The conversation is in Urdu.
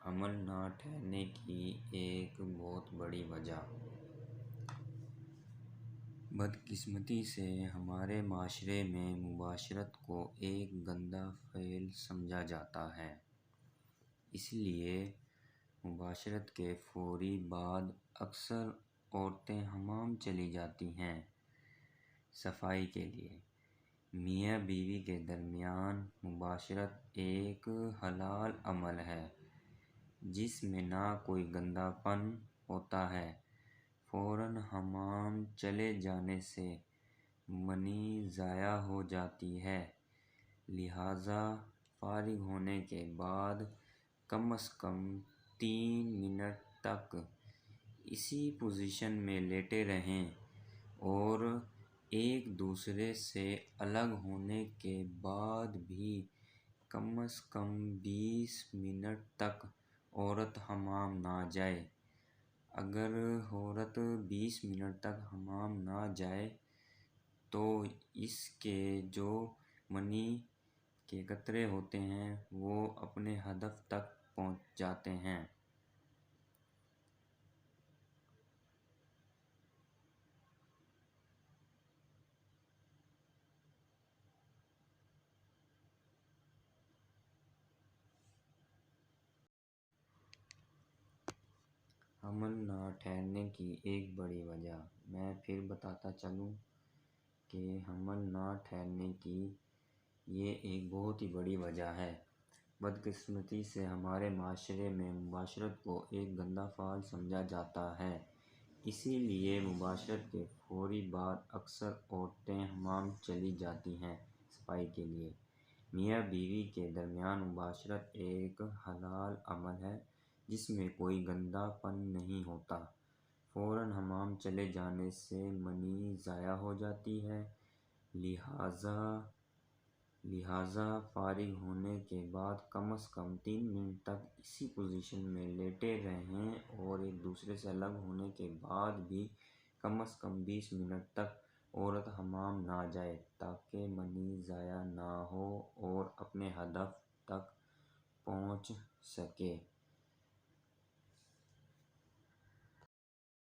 حمل نہ ٹھہرنے کی ایک بہت بڑی وجہ بدقسمتی سے ہمارے معاشرے میں مباشرت کو ایک گندا فعل سمجھا جاتا ہے۔ اس لیے مباشرت کے فوری بعد اکثر عورتیں حمام چلی جاتی ہیں صفائی کے لیے۔ میاں بیوی کے درمیان مباشرت ایک حلال عمل ہے جس میں نہ کوئی گندا پن ہوتا ہے۔ فوراً حمام چلے جانے سے منی ضائع ہو جاتی ہے، لہٰذا فارغ ہونے کے بعد کم از کم 3 منٹ تک اسی پوزیشن میں لیٹے رہیں اور ایک دوسرے سے الگ ہونے کے بعد بھی کم از کم 20 منٹ تک عورت حمام نہ جائے۔ اگر عورت 20 منٹ تک حمام نہ جائے تو اس کے جو منی کے قطرے ہوتے ہیں وہ اپنے ہدف تک پہنچ جاتے ہیں۔ حمل نہ ٹھہرنے کی ایک بڑی وجہ میں پھر بتاتا چلوں کہ حمل نہ ٹھہرنے کی یہ ایک بہت ہی بڑی وجہ ہے۔ بدقسمتی سے ہمارے معاشرے میں مباشرت کو ایک گندا فعل سمجھا جاتا ہے۔ اسی لیے مباشرت کے فوری بعد اکثر عورتیں حمام چلی جاتی ہیں صفائی کے لیے۔ میاں بیوی کے درمیان مباشرت ایک حلال عمل ہے جس میں کوئی گندا پن نہیں ہوتا۔ فوراً حمام چلے جانے سے منی ضائع ہو جاتی ہے، لہٰذا فارغ ہونے کے بعد کم از کم 3 منٹ تک اسی پوزیشن میں لیٹے رہیں اور ایک دوسرے سے الگ ہونے کے بعد بھی کم از کم 20 منٹ تک عورت حمام نہ جائے تاکہ منی ضائع نہ ہو اور اپنے ہدف تک پہنچ سکے۔